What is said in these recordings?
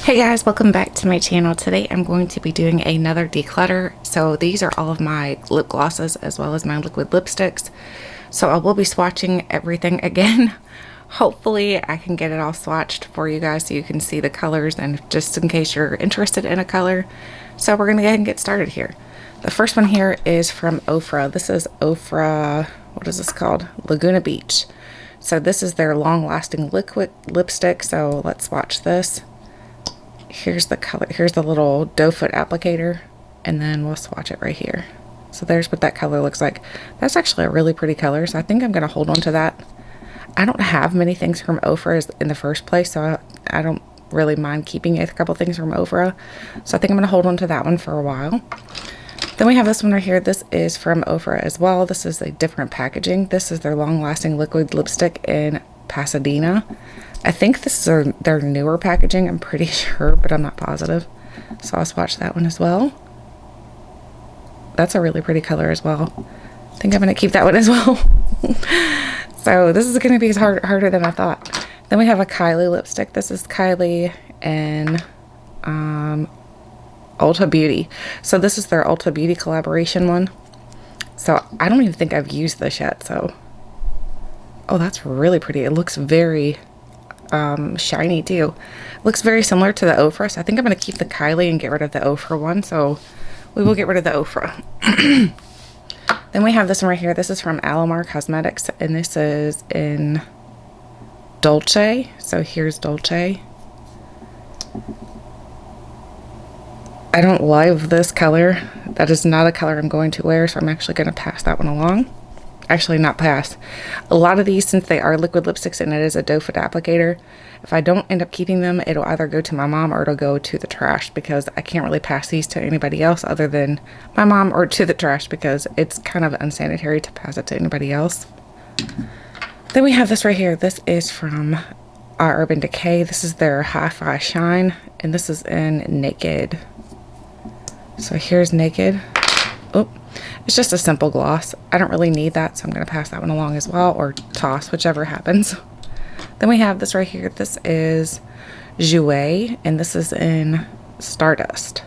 Hey guys, welcome back to my channel. Today I'm going to be doing another declutter. So these are all of my lip glosses as well as my liquid lipsticks. So I will be swatching everything again. Hopefully I can get it all swatched for you guys so you can see the colors and just in case you're interested in a color. So we're going to go ahead and get started here. The first one here is from Ofra. This is Ofra, what is this called? Laguna Beach. So this is their long-lasting liquid lipstick. So let's swatch this. Here's the color, here's the little doe foot applicator, and then we'll swatch it right here. So there's what that color looks like. That's actually a really pretty color, so I think I'm going to hold on to that. I don't have many things from Ofra in the first place, so I don't really mind keeping a couple things from Ofra. So I think I'm going to hold on to that one for a while. Then we have this one right here. This is from Ofra as well. This is a different packaging. This is their long-lasting liquid lipstick in Pasadena. I think this is their newer packaging, I'm pretty sure, but I'm not positive. So I'll swatch that one as well. That's a really pretty color as well. I think I'm going to keep that one as well. So this is going to be harder than I thought. Then we have a Kylie lipstick. This is Kylie and Ulta Beauty. So this is their Ulta Beauty collaboration one. So I don't even think I've used this yet. So, oh, that's really pretty. It looks very shiny too. Looks very similar to the Ofra, so I think I'm going to keep the Kylie and get rid of the Ofra one. So we will get rid of the Ofra. Then we have this one right here. This is from Alamar Cosmetics, and this is in Dolce. So here's Dolce. I don't love this color. That is not a color I'm going to wear, so I'm actually going to pass that one along. Actually, not pass. A lot of these, since they are liquid lipsticks and it is a doe foot applicator, if I don't end up keeping them, it'll either go to my mom or it'll go to the trash, because I can't really pass these to anybody else other than my mom, or to the trash because it's kind of unsanitary to pass it to anybody else. Then we have this right here. This is from Urban Decay. This is their Hi-Fi Shine, and this is in Naked. So here's Naked. Oh, it's just a simple gloss. I don't really need that, so I'm going to pass that one along as well, or toss, whichever happens. Then we have this right here. This is Jouer, and this is in Stardust.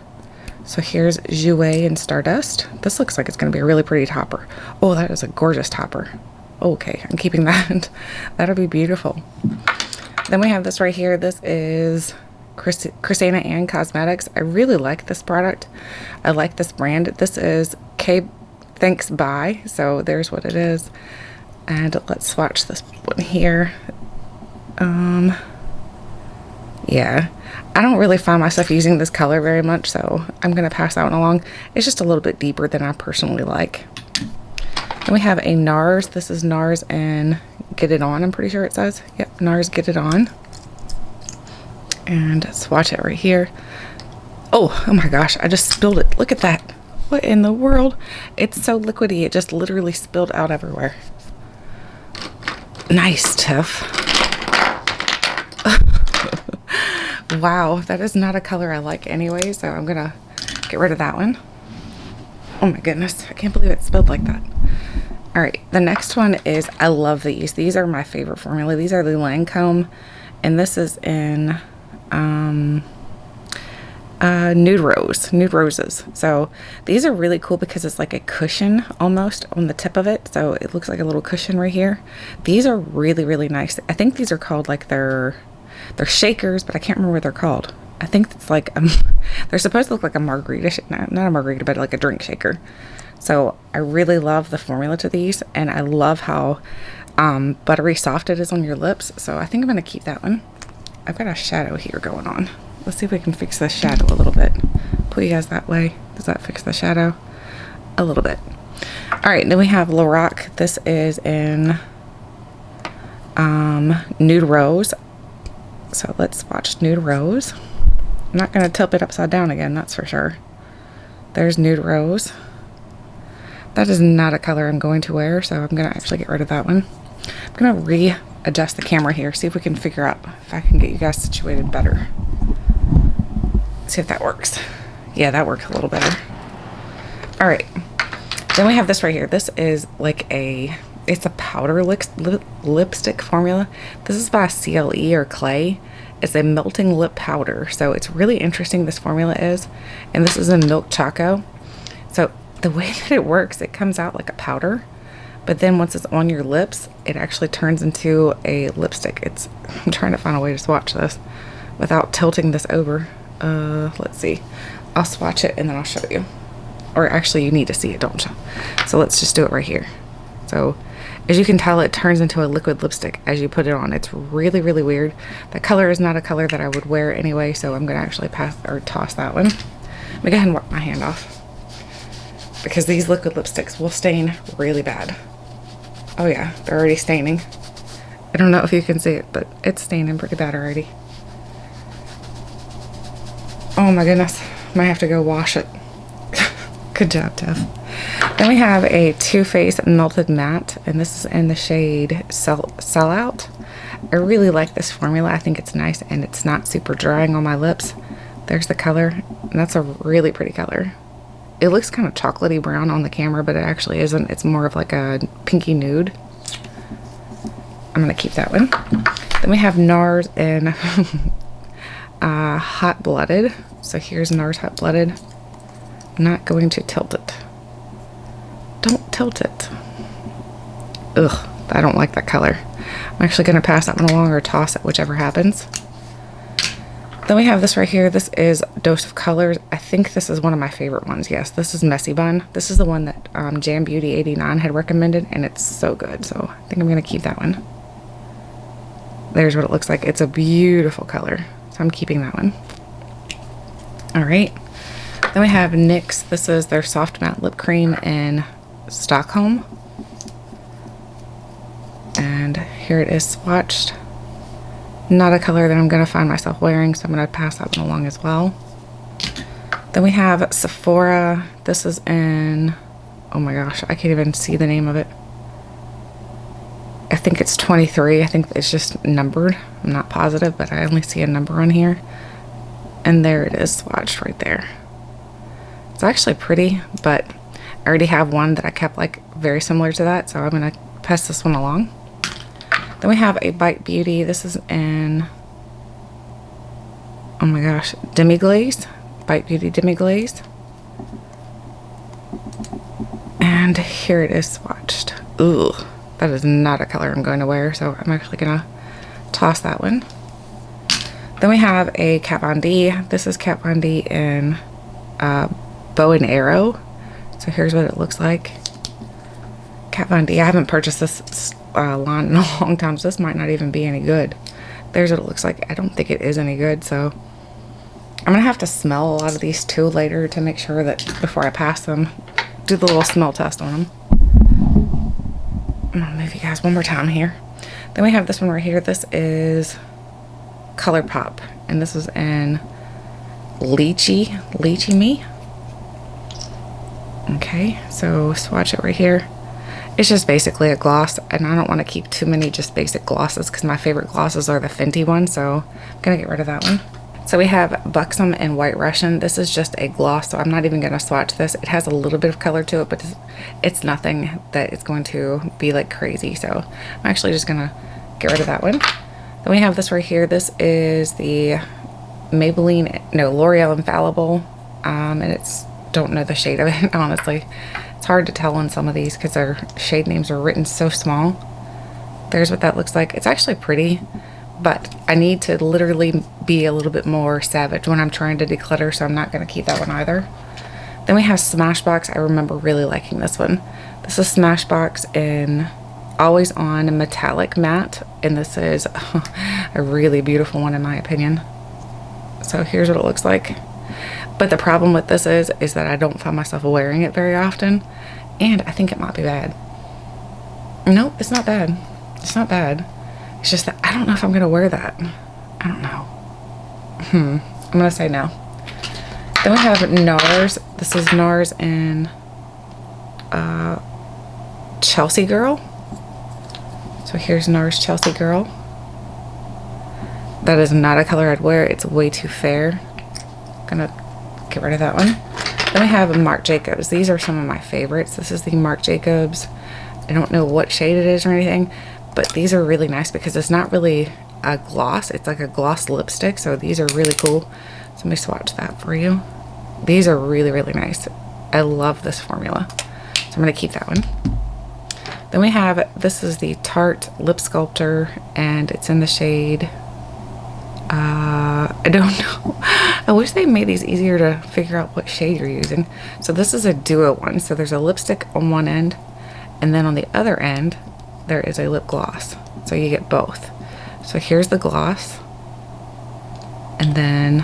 So here's Jouer in Stardust. This looks like it's going to be a really pretty topper. Oh, that is a gorgeous topper. Okay, I'm keeping that. That'll be beautiful. Then we have this right here. This is Christina Ann Cosmetics. I really like this product. I like this brand. This is Thanks Bye. So there's what it is. And let's swatch this one here. Yeah, I don't really find myself using this color very much, so I'm going to pass that one along. It's just a little bit deeper than I personally like. Then we have a NARS. This is NARS and Get It On, I'm pretty sure it says. Yep, NARS Get It On. And swatch it right here. Oh my gosh, I just spilled it. Look at that. What in the world? It's so liquidy, it just literally spilled out everywhere. Nice, Tiff. Wow, that is not a color I like anyway, so I'm gonna get rid of that one. Oh my goodness, I can't believe it spilled like that. All right, the next one is, I love these. These are my favorite formula. These are the Lancome, and this is in Nude Roses. So these are really cool because it's like a cushion almost on the tip of it. So it looks like a little cushion right here. These are really, really nice. I think these are called like they're shakers, but I can't remember what they're called. I think it's like, they're supposed to look like a margarita, not a margarita, but like a drink shaker. So I really love the formula to these, and I love how buttery soft it is on your lips. So I think I'm going to keep that one. I've got a shadow here going on. Let's see if we can fix the shadow a little bit. Pull you guys that way. Does that fix the shadow? A little bit. All right, then we have Lorac. This is in Nude Rose. So let's watch Nude Rose. I'm not going to tilt it upside down again, that's for sure. There's Nude Rose. That is not a color I'm going to wear, so I'm going to actually get rid of that one. I'm going to readjust the camera here, see if we can figure out if I can get you guys situated better. See if that works. Yeah, that works a little better. All right. Then we have this right here. This is like it's a powder lipstick formula. This is by CLE or Clay, It's a melting lip powder. So it's really interesting, this formula is. And this is in Milk Choco. So the way that it works, it comes out like a powder. But then once it's on your lips, it actually turns into a lipstick. I'm trying to find a way to swatch this without tilting this over. Let's see. I'll swatch it and then I'll show you. Or actually, you need to see it, don't you? So let's just do it right here. So as you can tell, it turns into a liquid lipstick as you put it on. It's really, really weird. The color is not a color that I would wear anyway, so I'm going to actually toss that one. Let me go ahead and wipe my hand off, because these liquid lipsticks will stain really bad. Oh yeah, they're already staining. I don't know if you can see it, but it's staining pretty bad already. Oh my goodness, might have to go wash it. Good job, Tiff. Then we have a Too Faced Melted Matte, and this is in the shade Sellout. I really like this formula. I think it's nice, and it's not super drying on my lips. There's the color, and that's a really pretty color. It looks kind of chocolatey brown on the camera, but it actually isn't. It's more of like a pinky nude. I'm going to keep that one. Then we have NARS in Hot Blooded. So here's NARS Hot Blooded. I'm not going to tilt it. Don't tilt it. Ugh, I don't like that color. I'm actually going to pass that one along or toss it, whichever happens. Then we have this right here. This is Dose of Colors. I think this is one of my favorite ones. Yes, this is Messy Bun. This is the one that Jam Beauty 89 had recommended, and it's so good. So I think I'm going to keep that one. There's what it looks like. It's a beautiful color. So I'm keeping that one. All right. Then we have NYX. This is their Soft Matte Lip Cream in Stockholm. And here it is swatched. Not a color that I'm going to find myself wearing, so I'm going to pass that one along as well. Then we have Sephora. This is in, oh my gosh, I can't even see the name of it. I think it's 23. I think it's just numbered. I'm not positive, but I only see a number on here. And there it is swatched right there. It's actually pretty, but I already have one that I kept like very similar to that, so I'm going to pass this one along. Then we have a Bite Beauty. This is in, oh my gosh, Demi Glaze. Bite Beauty Demi Glaze. And here it is swatched. Ooh, that is not a color I'm going to wear, so I'm actually going to toss that one. Then we have a Kat Von D. This is Kat Von D in Bow and Arrow. So here's what it looks like. Kat Von D. I haven't purchased this line in a long time, so this might not even be any good. There's what it looks like. I don't think it is any good, so I'm gonna have to smell a lot of these too later to make sure that before I pass them, do the little smell test on them. I'm gonna move you guys one more time here. Then we have this one right here. This is ColourPop, and this is in Lychee Me. Okay, so swatch it right here. It's just basically a gloss, and I don't want to keep too many just basic glosses because my favorite glosses are the Fenty ones, so I'm going to get rid of that one. So we have Buxom and White Russian. This is just a gloss, so I'm not even going to swatch this. It has a little bit of color to it, but it's nothing that is going to be like crazy, so I'm actually just going to get rid of that one. Then we have this right here. This is the L'Oreal Infallible, and it's, don't know the shade of it, honestly. It's hard to tell on some of these because their shade names are written so small. There's what that looks like. It's actually pretty, but I need to literally be a little bit more savage when I'm trying to declutter, so I'm not going to keep that one either. Then we have Smashbox. I remember really liking this one. This is Smashbox in Always On Metallic Matte, and this is a really beautiful one in my opinion. So here's what it looks like. But the problem with this is that I don't find myself wearing it very often, and I think it might be bad. Nope, it's not bad. It's not bad. It's just that I don't know if I'm going to wear that. I don't know. I'm going to say no. Then we have NARS. This is NARS in Chelsea Girl. So here's NARS Chelsea Girl. That is not a color I'd wear. It's way too fair. Gonna get rid of that one. Then we have Marc Jacobs. These are some of my favorites. This is the Marc Jacobs. I don't know what shade it is or anything, but these are really nice because it's not really a gloss. It's like a gloss lipstick, so these are really cool. So let me swatch that for you. These are really, really nice. I love this formula. So I'm going to keep that one. Then we have, this is the Tarte Lip Sculptor, and it's in the shade, I don't know. I wish they made these easier to figure out what shade you're using. So this is a duo one. So there's a lipstick on one end, and then on the other end, there is a lip gloss. So you get both. So here's the gloss, and then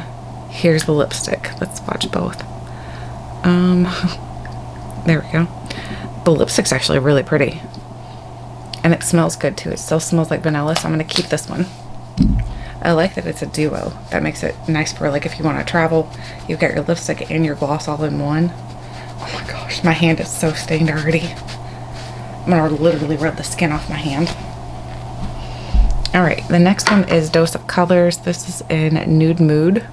here's the lipstick. Let's swatch both. There we go. The lipstick's actually really pretty. And it smells good too. It still smells like vanilla, so I'm gonna keep this one. I like that it's a duo. That makes it nice for like if you want to travel, you've got your lipstick and your gloss all in one. Oh my gosh, my hand is so stained already. I'm gonna literally rub the skin off my hand. All right, the next one is Dose of Colors. This is in Nude Mood.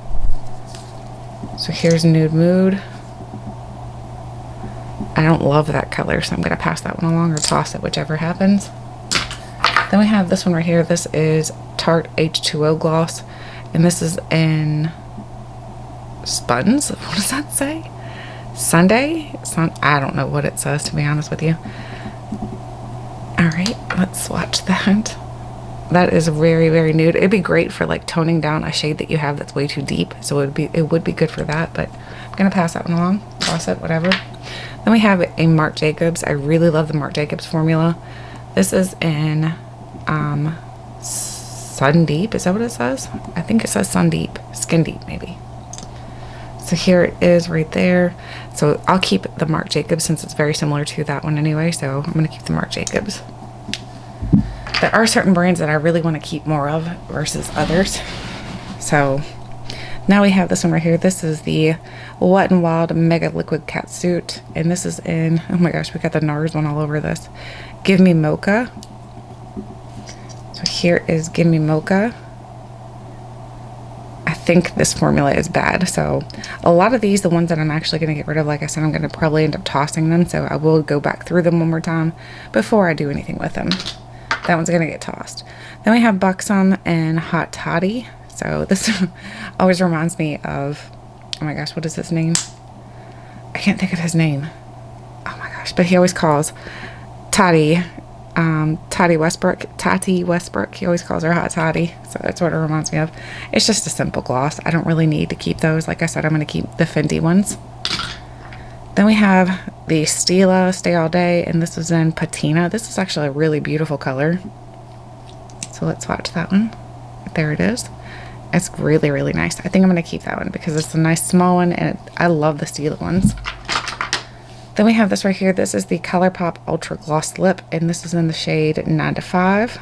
So here's Nude Mood. I don't love that color, so I'm gonna pass that one along or toss it, whichever happens. Then we have this one right here. This is Tarte H2O Gloss, and this is in Spuds. What does that say? Sunday? I don't know what it says, to be honest with you. All right, let's swatch that. That is very, very nude. It'd be great for like toning down a shade that you have that's way too deep. So it would be good for that, but I'm gonna pass that one along, toss it, whatever. Then we have a Marc Jacobs. I really love the Marc Jacobs formula. This is in Sun Deep. Is that what it says? I think it says Sun Deep. Skin Deep, maybe. So here it is right there. So I'll keep the Marc Jacobs since it's very similar to that one anyway. So I'm going to keep the Marc Jacobs. There are certain brands that I really want to keep more of versus others. So now we have this one right here. This is the Wet n Wild Mega Liquid Catsuit. And this is in, oh my gosh, we got the NARS one all over this. Give Me Mocha. So here is Give Me Mocha. I think this formula is bad. So a lot of these, the ones that I'm actually going to get rid of, like I said, I'm going to probably end up tossing them. So I will go back through them one more time before I do anything with them. That one's going to get tossed. Then we have Buxom and Hot Toddy. So this always reminds me of, oh my gosh, what is his name? I can't think of his name. Oh my gosh, but he always calls Tati Westbrook. He always calls her Hot Toddy. So that's what it reminds me of. It's just a simple gloss. I don't really need to keep those. Like I said, I'm going to keep the Fenty ones. Then we have the Stila Stay All Day, and this is in Patina. This is actually a really beautiful color. So let's swatch that one. There it is. It's really, really nice. I think I'm going to keep that one because it's a nice small one, and I love the Stila ones. Then we have this right here. This is the ColourPop Ultra Gloss Lip, and this is in the shade 9 to 5.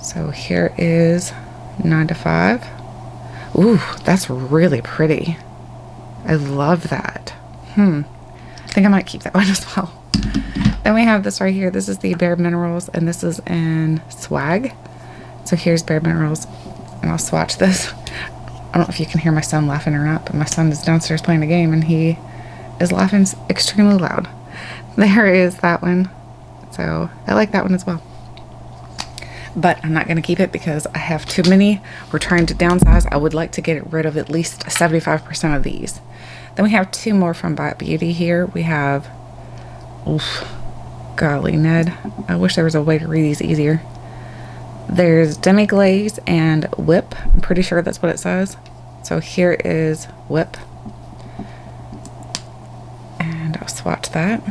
So here is 9 to 5. Ooh, that's really pretty. I love that. I think I might keep that one as well. Then we have this right here. This is the Bare Minerals, and this is in Swag. So here's Bare Minerals, and I'll swatch this. I don't know if you can hear my son laughing or not, but my son is downstairs playing a game, and he is laughing extremely loud. There is that one. So I like that one as well. But I'm not going to keep it because I have too many. We're trying to downsize. I would like to get rid of at least 75% of these. Then we have two more from Bite Beauty here. We have, oof, golly, Ned. I wish there was a way to read these easier. There's Demi Glaze and Whip. I'm pretty sure that's what it says. So here is Whip. And I'll swatch that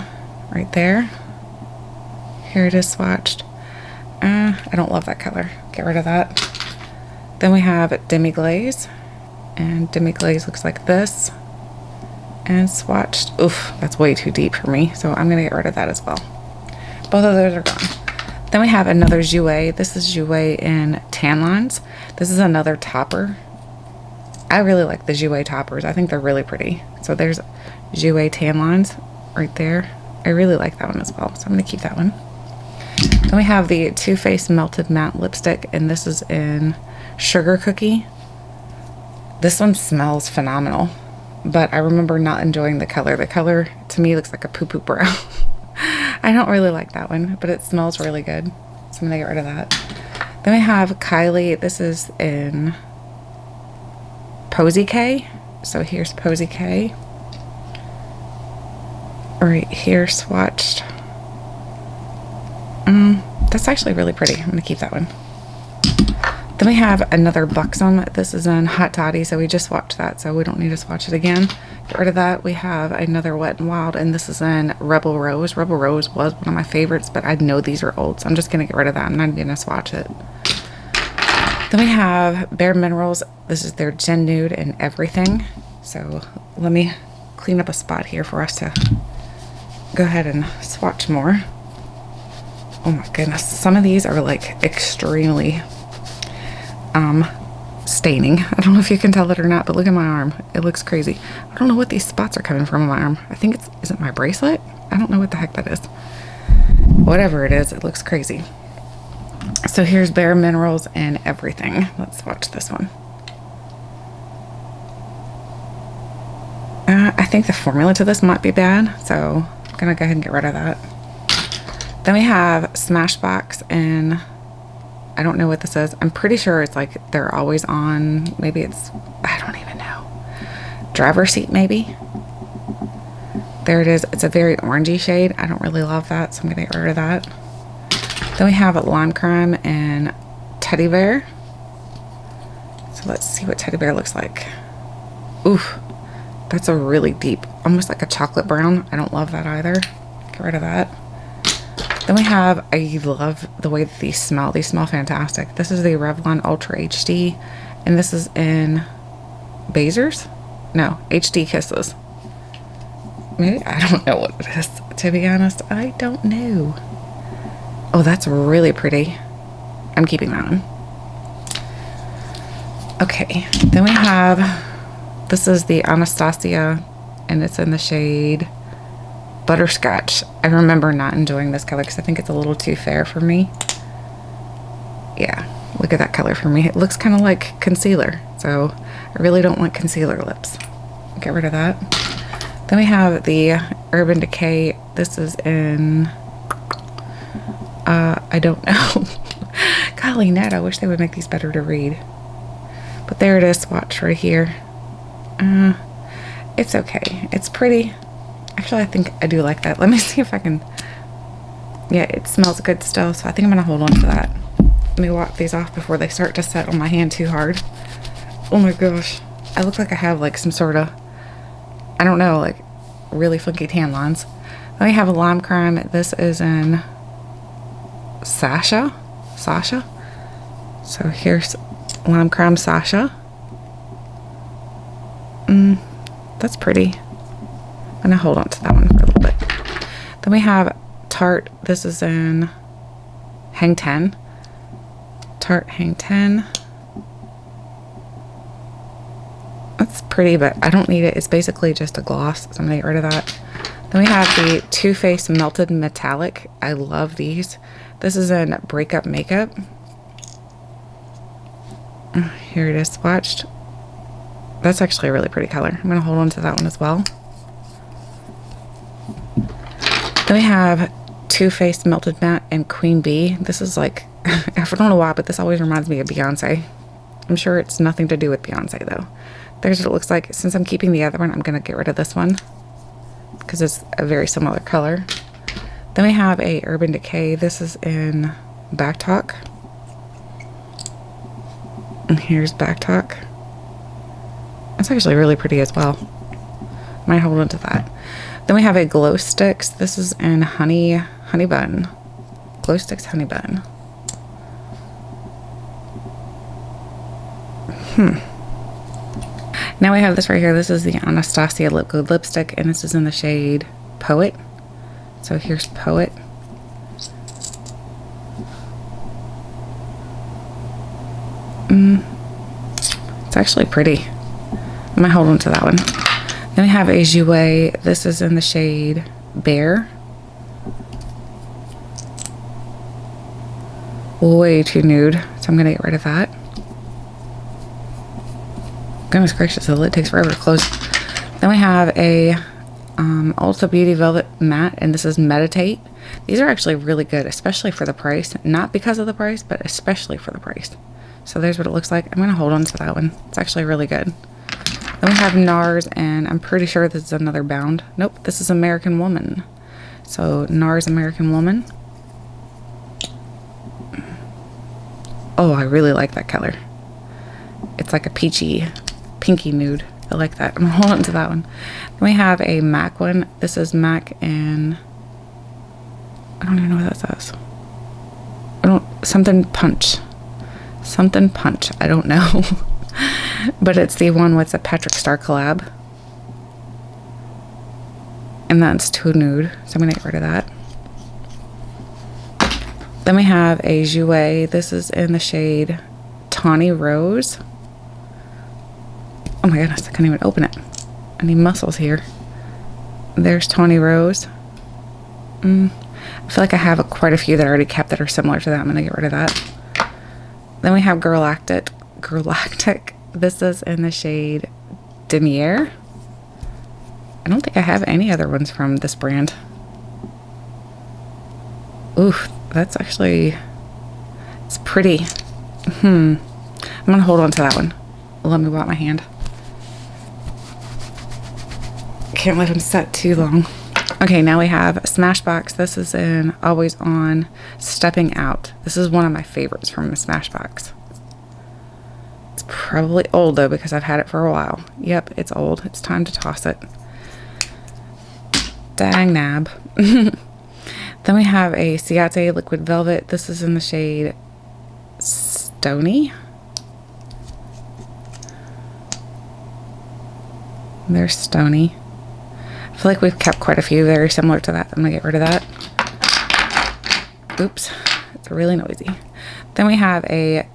right there. Here it is swatched. I don't love that color. Get rid of that. Then we have Demi Glaze. And Demi Glaze looks like this. And swatched. Oof, that's way too deep for me. So I'm going to get rid of that as well. Both of those are gone. Then we have another Jouer. This is Jouer in Tan Lines. This is another topper. I really like the Jouer toppers. I think they're really pretty. So there's Jouer Tan Lines right there. I really like that one as well. So I'm going to keep that one. Then we have the Too Faced Melted Matte Lipstick. And this is in Sugar Cookie. This one smells phenomenal. But I remember not enjoying the color. The color to me looks like a poo-poo brown. I don't really like that one, but it smells really good. So I'm going to get rid of that. Then we have Kylie. This is in Posy K. So here's Posy K. Right here, swatched. That's actually really pretty. I'm gonna keep that one. Then we have another Buxom. This is in Hot Toddy, so we just swatched that, so we don't need to swatch it again. Get rid of that. We have another Wet n Wild, and this is in Rebel Rose. Rebel Rose was one of my favorites, but I know these are old, so I'm just gonna get rid of that. I'm not even gonna swatch it. Then we have Bare Minerals. This is their Gen Nude and Everything. So let me clean up a spot here for us to go ahead and swatch more. Oh my goodness, some of these are like extremely staining. I don't know if you can tell it or not, but look at my arm. It looks crazy. I don't know what these spots are coming from on my arm. I think is it my bracelet? I don't know what the heck that is. Whatever it is, it looks crazy. So here's Bare Minerals and Everything. Let's swatch this one. I think the formula to this might be bad, so I'm gonna go ahead and get rid of that. Then we have Smashbox, and I don't know what this is. I'm pretty sure it's like they're always on. Maybe it's, I don't even know. Driver's seat, maybe. There it is. It's a very orangey shade. I don't really love that, so I'm gonna get rid of that. Then we have Lime Crime and Teddy Bear. So let's see what Teddy Bear looks like. Oof, that's a really deep, almost like a chocolate brown. I don't love that either. Get rid of that. Then we have, I love the way that these smell. These smell fantastic. This is the Revlon Ultra HD, and this is in Bazers? No, HD Kisses. Maybe, I don't know what it is, to be honest. I don't know. Oh, that's really pretty. I'm keeping that one. Okay, then we have, this is the Anastasia, and it's in the shade Butterscotch. I remember not enjoying this color because I think it's a little too fair for me. Yeah, look at that color for me. It looks kind of like concealer, so I really don't want concealer lips. Get rid of that. Then we have the Urban Decay. This is in, I don't know. Golly, Ned, I wish they would make these better to read. But there it is, swatch right here. It's okay. It's pretty. Actually, I think I do like that. Let me see if I can. Yeah, it smells good still, so I think I'm gonna hold on to that. Let me wipe these off before they start to set on my hand too hard. Oh my gosh. I look like I have like some sort of, I don't know, like really funky tan lines. Then we have a Lime Crime. This is in Sasha. So here's Lime Crime Sasha. That's pretty. I'm gonna hold on to that one for a little bit. Then we have Tarte. This is in Hang 10. Tarte Hang 10. That's pretty, but I don't need it. It's basically just a gloss, so I'm gonna get rid of that. Then we have the Too Faced Melted Metallic. I love these. This is in Breakup Makeup. Here it is, swatched. That's actually a really pretty color. I'm gonna hold on to that one as well. Then we have Too Faced Melted Matte and Queen Bee. This is like, I don't know why, but this always reminds me of Beyonce. I'm sure it's nothing to do with Beyonce though. There's what it looks like. Since I'm keeping the other one, I'm gonna get rid of this one because it's a very similar color. Then we have a Urban Decay. This is in Back Talk. And here's Back Talk. It's actually really pretty as well. Might hold on to that. Then we have a Glow Sticks. This is in Honey Bun. Glow Sticks Honey Bun. Now we have this right here. This is the Anastasia Lip Glue Lipstick, and this is in the shade Poet. So here's Poet. It's actually pretty. I might hold on to that one. Then we have a Jouer. This is in the shade Bear. Way too nude, so I'm gonna get rid of that. Goodness gracious, the lid takes forever to close. Then we have a Ulta Beauty Velvet Matte, and this is Meditate. These are actually really good, especially for the price. Not because of the price, but especially for the price. So there's what it looks like. I'm going to hold on to that one. It's actually really good. Then we have NARS, and I'm pretty sure this is another Bound. Nope, this is American Woman. So NARS American Woman. Oh, I really like that color. It's like a peachy, pinky nude. I like that. I'm going to hold on to that one. Then we have a MAC one. This is MAC, and I don't even know what that says. Something punch. Something punch. I don't know. But it's the one with the Patrick Star collab. And that's too nude. So I'm going to get rid of that. Then we have a Jouer. This is in the shade Tawny Rose. Oh my goodness, I can't even open it. I need muscles here. There's Tawny Rose. I feel like I have quite a few that I already kept that are similar to that. I'm going to get rid of that. Then we have Galactic. This is in the shade Demier. I don't think I have any other ones from this brand. Oof, that's actually... It's pretty. I'm going to hold on to that one. Let me wipe my hand. Can't let them set too long. Okay, now we have Smashbox. This is in Always On Stepping Out. This is one of my favorites from the Smashbox. It's probably old though because I've had it for a while. Yep, it's old. It's time to toss it. Dang nab. Then we have a Ciate Liquid Velvet. This is in the shade Stony. There's Stony. I feel like we've kept quite a few very similar to that. I'm going to get rid of that. Oops. It's really noisy. Then we have a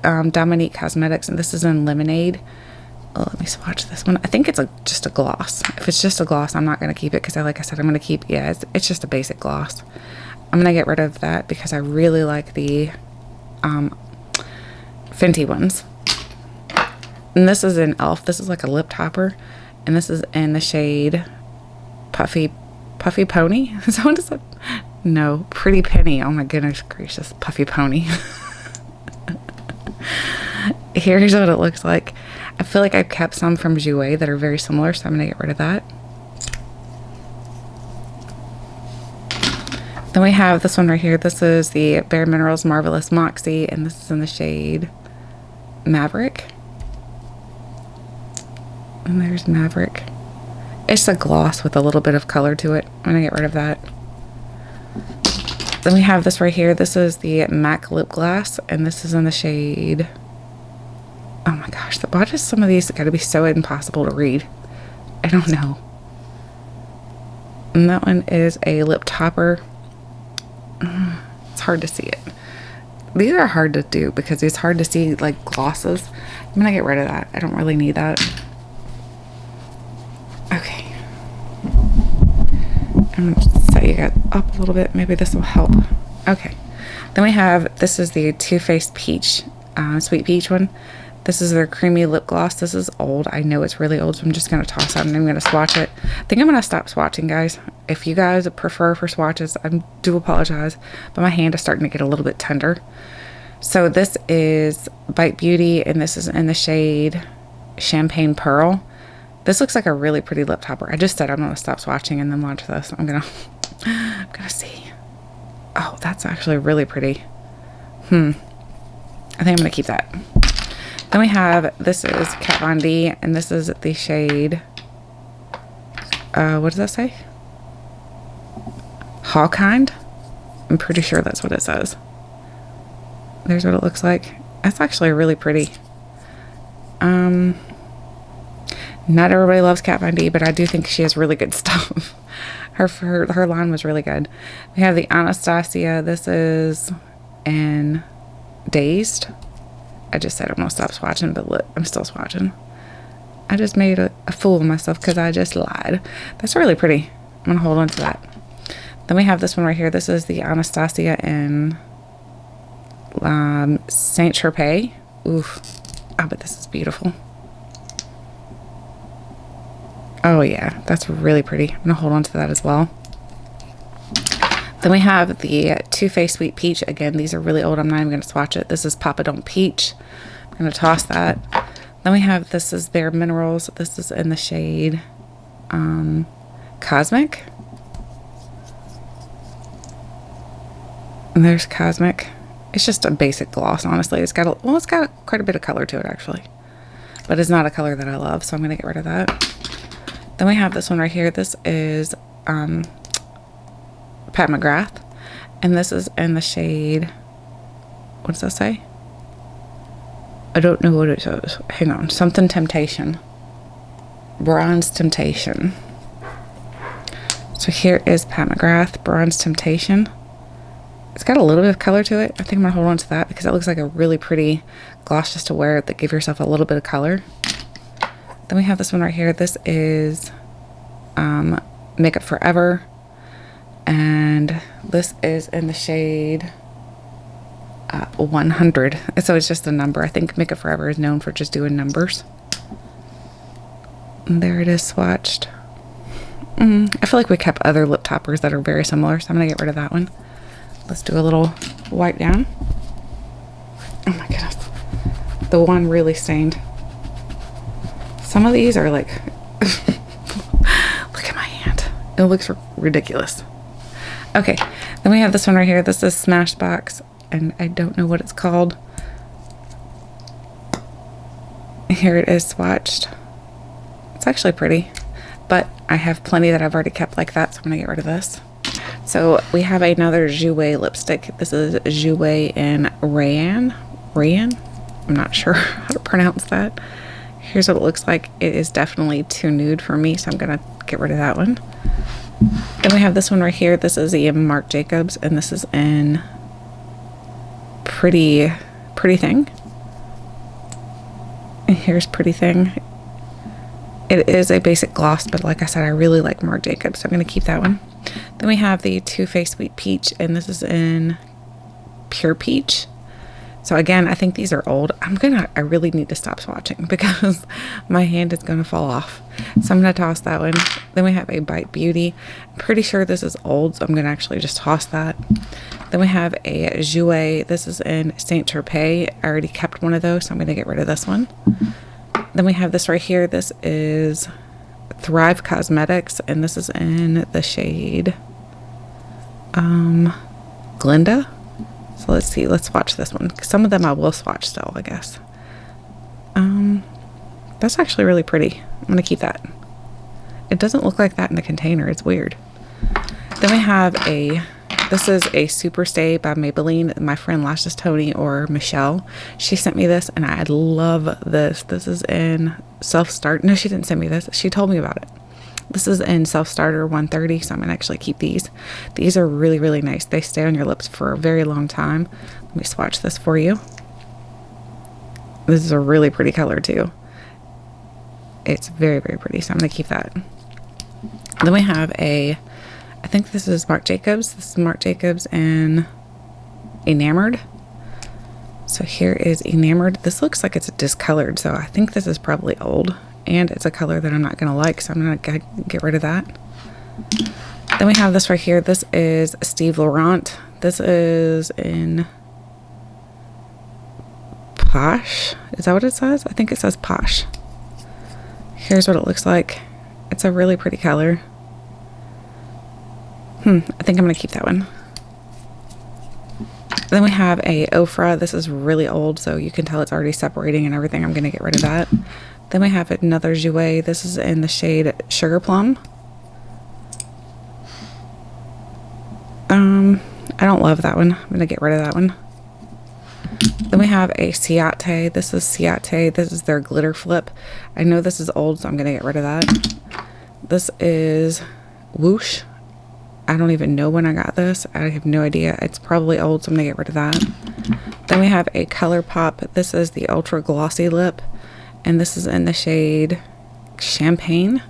Dominique Cosmetics, and this is in Lemonade. Oh, let me swatch this one. I think it's just a gloss. If it's just a gloss, I'm not going to keep it because, like I said, I'm going to keep... Yeah, it's just a basic gloss. I'm going to get rid of that because I really like the Fenty ones. And this is in e.l.f. This is like a lip topper. And this is in the shade Puffy Pony. Is that what is it? No, Pretty Penny. Oh my goodness gracious. Puffy Pony. Here's what it looks like. I feel like I've kept some from Jouer that are very similar, so I'm going to get rid of that. Then we have this one right here. This is the Bare Minerals Marvelous Moxie, and this is in the shade Maverick. And there's Maverick. It's a gloss with a little bit of color to it. I'm going to get rid of that. Then we have this right here. This is the MAC Lip Gloss, and this is in the shade... Oh my gosh, why does some of these got to be so impossible to read? I don't know. And that one is a lip topper. It's hard to see it. These are hard to do because it's hard to see like glosses. I'm going to get rid of that. I don't really need that. Okay. I'm going to set you guys up a little bit. Maybe this will help. Okay. Then we have, this is the Too Faced Peach, Sweet Peach one. This is their creamy lip gloss. This is old. I know it's really old, so I'm just going to toss it and I'm going to swatch it. I think I'm going to stop swatching, guys. If you guys prefer for swatches, I do apologize, but my hand is starting to get a little bit tender. So this is Bite Beauty, and this is in the shade Champagne Pearl. This looks like a really pretty lip topper. I just said I'm going to stop swatching and then launch this. I'm going to see. Oh, that's actually really pretty. I think I'm going to keep that. Then we have, this is Kat Von D, and this is the shade, what does that say? Hawkind? I'm pretty sure that's what it says. There's what it looks like. That's actually really pretty. Not everybody loves Kat Von D, but I do think she has really good stuff. Her line was really good. We have the Anastasia. This is in Dazed. I just said I'm going to stop swatching, but look, I'm still swatching. I just made a fool of myself because I just lied. That's really pretty. I'm going to hold on to that. Then we have this one right here. This is the Anastasia in Saint Tropez. Oof. Oh, but this is beautiful. Oh yeah, that's really pretty. I'm gonna hold on to that as well. Then we have the Too Faced Sweet Peach. Again, these are really old. I'm not even gonna swatch it. This is Papa Don't Peach. I'm gonna toss that. Then we have, this is Bare Minerals. This is in the shade Cosmic. And there's Cosmic. It's just a basic gloss, honestly. It's got quite a bit of color to it, actually. But it's not a color that I love, so I'm going to get rid of that. Then we have this one right here. This is Pat McGrath. And this is in the shade... What does that say? I don't know what it says. Hang on. Something Temptation. Bronze Temptation. So here is Pat McGrath, Bronze Temptation. It's got a little bit of color to it. I think I'm going to hold on to that because it looks like a really pretty gloss just to wear that give yourself a little bit of color. Then we have this one right here. This is Makeup Forever. And this is in the shade 100. So it's just a number. I think Makeup Forever is known for just doing numbers. And there it is swatched. I feel like we kept other lip toppers that are very similar, so I'm going to get rid of that one. Let's do a little wipe down. Oh my goodness. The one really stained. Some of these are like... Look at my hand. It looks ridiculous. Okay, then we have this one right here. This is Smashbox, and I don't know what it's called. Here it is swatched. It's actually pretty, but I have plenty that I've already kept like that, so I'm going to get rid of this. So we have another Jouer lipstick. This is Jouer in Rayan. I'm not sure how to pronounce that. Here's what it looks like. It is definitely too nude for me, so I'm going to get rid of that one. Then we have this one right here. This is the Marc Jacobs, and this is in Pretty Thing. And here's Pretty Thing. It is a basic gloss, but like I said, I really like Marc Jacobs, so I'm going to keep that one. Then we have the Too Faced Sweet Peach, and this is in Pure Peach. So again, I think these are old. I really need to stop swatching because my hand is going to fall off. So I'm going to toss that one. Then we have a Bite Beauty. I'm pretty sure this is old, so I'm going to actually just toss that. Then we have a Jouer. This is in Saint Tropez. I already kept one of those, so I'm going to get rid of this one. Then we have this right here. This is Thrive Cosmetics, and this is in the shade Glinda. So let's see, let's swatch this one. Some of them I will swatch still, I guess. That's actually really pretty. I'm gonna keep that. It doesn't look like that in the container. It's weird. Then we have this is a Super Stay by Maybelline. My friend Lashes Tony, or Michelle, she sent me this, and I love this. This is in Self Start. No, she didn't send me this. She told me about it. This is in Self Starter 130, so I'm going to actually keep these. These are really, really nice. They stay on your lips for a very long time. Let me swatch this for you. This is a really pretty color, too. It's very, very pretty, so I'm going to keep that. Then we have I think this is Marc Jacobs. This is Marc Jacobs in Enamored. So here is Enamored. This looks like it's discolored, so I think this is probably old. And it's a color that I'm not going to like, so I'm going to get rid of that. Then we have this right here. This is Steve Laurent. This is in Posh. Is that what it says? I think it says Posh. Here's what it looks like. It's a really pretty color. I think I'm going to keep that one. Then we have a Ofra. This is really old, so you can tell it's already separating and everything. I'm going to get rid of that. Then we have another Jouer. This is in the shade Sugar Plum. I don't love that one. I'm going to get rid of that one. Then we have a Ciate. This is Ciate. This is their Glitter Flip. I know this is old, so I'm going to get rid of that. This is Whoosh. I don't even know when I got this. I have no idea. It's probably old, so I'm going to get rid of that. Then we have a ColourPop. This is the Ultra Glossy Lip. And this is in the shade Champagne.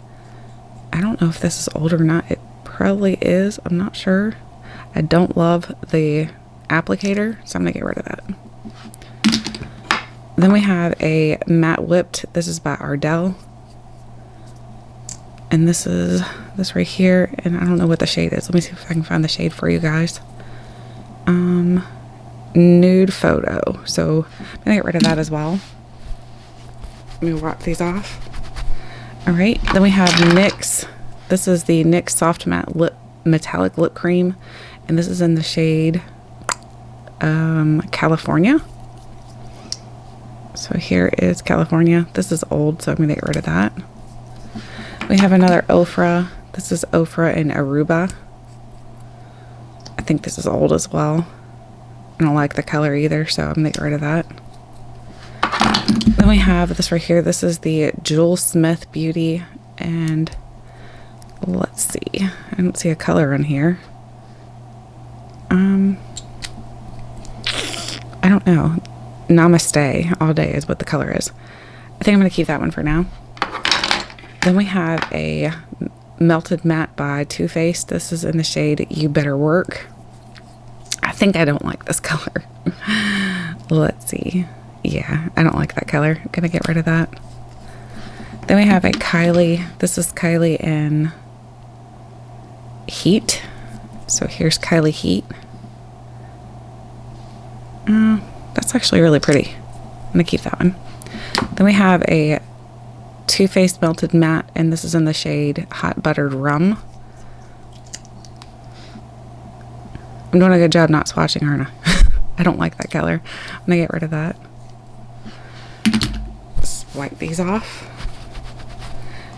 I don't know if this is old or not. It probably is. I'm not sure. I don't love the applicator, so I'm going to get rid of that. Then we have a Matte Whipped. This is by Ardell. And this is this right here, and I don't know what the shade is. Let me see if I can find the shade for you guys. Nude Photo. So I'm gonna get rid of that as well. Let me wipe these off. All right, then we have NYX. This is the NYX Soft Matte Metallic Lip Cream, and this is in the shade California. So here is California. This is old, so I'm gonna get rid of that. We have another Ofra. This is Ofra in Aruba. I think this is old as well. I don't like the color either, so I'm gonna get rid of that. Then we have this right here. This is the Jewel Smith Beauty, and let's see. I don't see a color in here. I don't know. Namaste All Day is what the color is. I think I'm gonna keep that one for now. Then we have a Melted Matte by Too Faced. This is in the shade You Better Work. I think I don't like this color. Let's see. Yeah, I don't like that color. I'm gonna get rid of that. Then we have a Kylie. This is Kylie in Heat. So here's Kylie Heat. That's actually really pretty. I'm gonna keep that one. Then we have a Too Faced Melted Matte, and this is in the shade Hot Buttered Rum. I'm doing a good job not swatching, aren't I? I don't like that color. I'm gonna get rid of that. Let's wipe these off.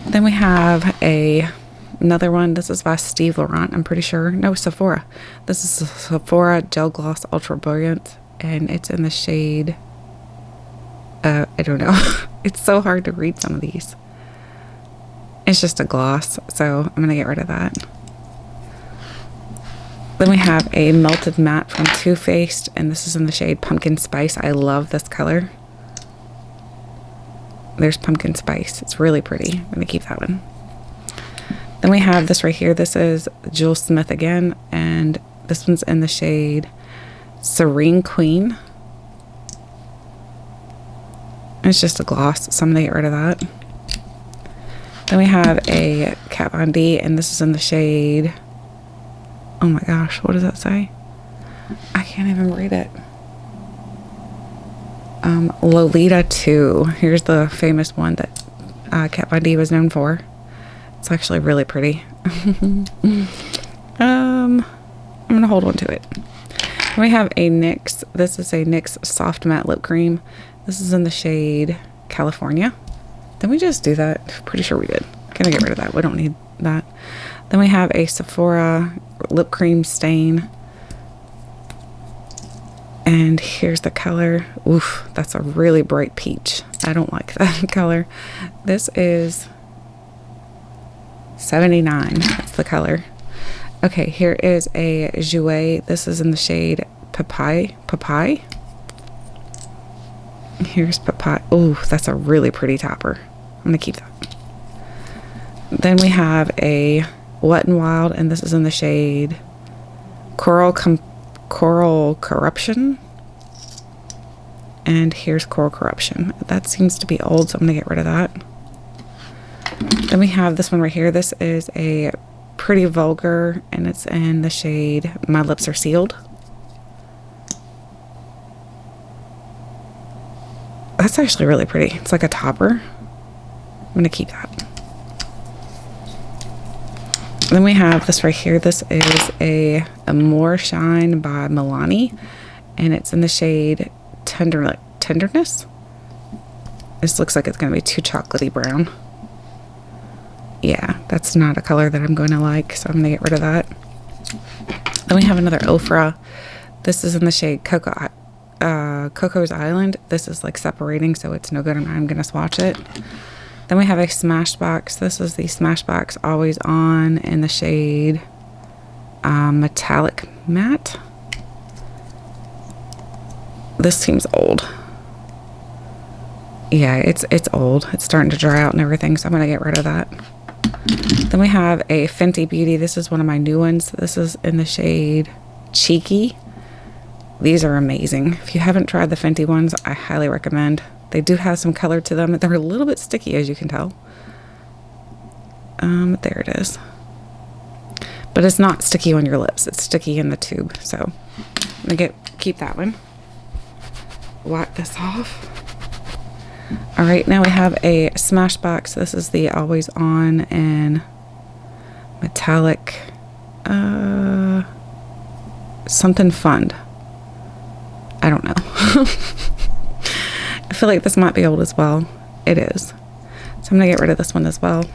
Then we have another one. This is by Steve Laurent, I'm pretty sure. No, Sephora. This is a Sephora Gel Gloss Ultra Brilliant, and it's in the shade I don't know. It's so hard to read some of these. It's just a gloss, so I'm gonna get rid of that. Then we have a Melted Matte from Too Faced, and this is in the shade Pumpkin Spice. I love this color. There's Pumpkin Spice. It's really pretty. I'm gonna keep that one. Then we have this right here. This is Jewel Smith again, and this one's in the shade Serene Queen. It's just a gloss, so I'm gonna get rid of that. Then we have a Kat Von D, and this is in the shade, oh my gosh, what does that say? I can't even read it. Lolita 2. Here's the famous one that Kat Von D was known for. It's actually really pretty. I'm gonna hold on to it. We have a NYX. This is a NYX Soft Matte Lip Cream. This is in the shade California. Did we just do that? Pretty sure we did. Gonna get rid of that. We don't need that. Then we have a Sephora Lip Cream Stain. And here's the color. Oof, that's a really bright peach. I don't like that color. This is 79. That's the color. Okay, here is a Jouer. This is in the shade Papai. Here's Papai. Oh, that's a really pretty topper. I'm gonna keep that. Then we have a Wet n Wild, and this is in the shade Coral Corruption. And here's Coral Corruption. That seems to be old, so I'm gonna get rid of that. Then we have this one right here. This is a Pretty Vulgar, and it's in the shade My Lips Are Sealed. That's actually really pretty. It's like a topper. I'm gonna keep that. Then we have this right here. This is a More Shine by Milani, and it's in the shade Tenderness. This looks like it's gonna be too chocolatey brown. Yeah, that's not a color that I'm going to like, so I'm gonna get rid of that. Then we have another Ofra. This is in the shade Coco's Island. This is like separating, so it's no good, and I'm gonna swatch it. Then we have a Smashbox. This is the Smashbox Always On in the shade Metallic Matte. This seems old. Yeah, it's old. It's starting to dry out and everything, so I'm gonna get rid of that. Then we have a Fenty Beauty. This is one of my new ones. This is in the shade Cheeky. These are amazing. If you haven't tried the Fenty ones, I highly recommend. They do have some color to them. They're a little bit sticky, as you can tell. There it is. But it's not sticky on your lips. It's sticky in the tube. So I'm gonna keep that one. Wipe this off. All right, now we have a Smashbox. This is the Always On and metallic something fund. I don't know. I feel like this might be old as well. It is. So I'm gonna get rid of this one as well.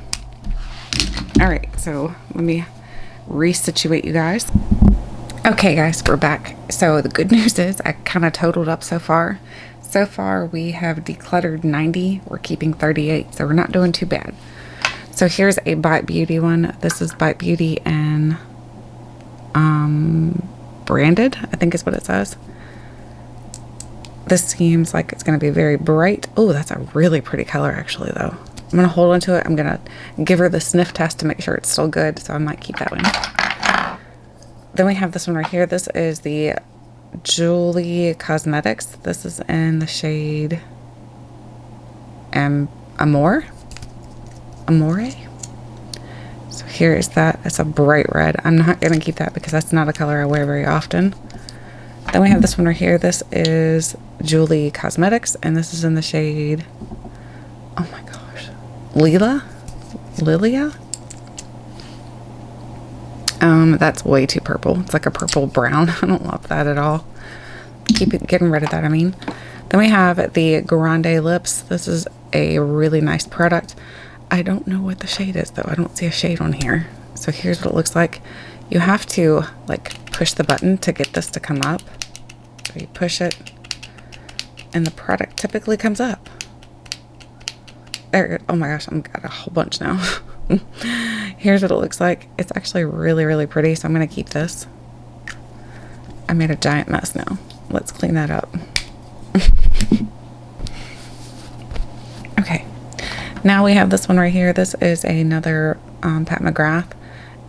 All right, so let me resituate you guys. Okay guys, we're back. So the good news is I kind of totaled up so far. So far we have decluttered 90. We're keeping 38, so we're not doing too bad. So here's a Bite Beauty one. This is Bite Beauty and branded, I think is what it says. This seems like it's going to be very bright. Oh, that's a really pretty color actually though. I'm going to hold on to it. I'm going to give her the sniff test to make sure it's still good. So I might keep that one. Then we have this one right here. This is the Julie Cosmetics. This is in the shade Amore. So here is that. It's a bright red. I'm not going to keep that because that's not a color I wear very often. Then we have this one right here. This is Julie Cosmetics, and this is in the shade, oh my gosh, Lilia. That's way too purple. It's like a purple brown. I don't love that at all. Getting rid of that, I mean. Then we have the Grande Lips. This is a really nice product. I don't know what the shade is though. I don't see a shade on here. So here's what it looks like. You have to like push the button to get this to come up. So you push it and the product typically comes up. There, oh my gosh, I've got a whole bunch now. Here's what it looks like. It's actually really, really pretty. So I'm going to keep this. I made a giant mess now. Let's clean that up. Okay. Now we have this one right here. This is another Pat McGrath.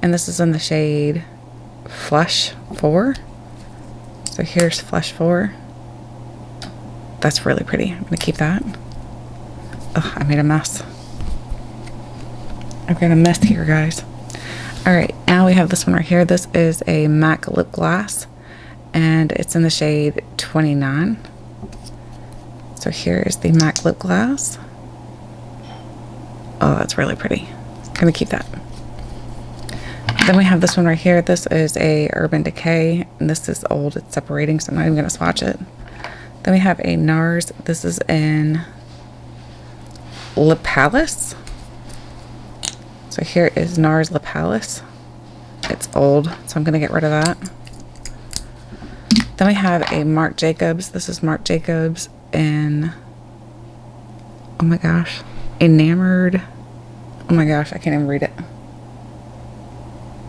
And this is in the shade Flush 4. So here's Flush 4. That's really pretty. I'm going to keep that. Ugh, I made a mess. I've got a mess here, guys. Alright, now we have this one right here. This is a MAC lip gloss. And it's in the shade 29. So here is the MAC lip gloss. Oh, that's really pretty. I'm going to keep that. Then we have this one right here. This is a Urban Decay. And this is old. It's separating, so I'm not even going to swatch it. Then we have a NARS. This is in Lipalis. So here is NARS Lipalis. It's old, so I'm going to get rid of that. Then we have a Marc Jacobs. This is Marc Jacobs in, oh my gosh, Enamored. Oh my gosh, I can't even read it.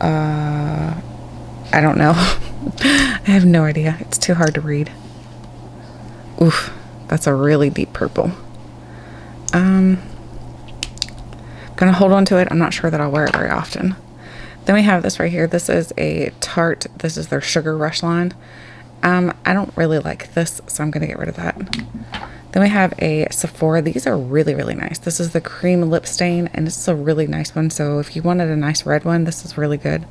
I don't know. I have no idea. It's too hard to read. Oof, that's a really deep purple. I'm gonna hold on to it. I'm not sure that I'll wear it very often. Then we have this right here. This is a Tarte. This is their Sugar Rush line. I don't really like this, so I'm gonna get rid of that. Then we have a Sephora. These are really, really nice. This is the cream lip stain, and this is a really nice one. So if you wanted a nice red one, this is really good.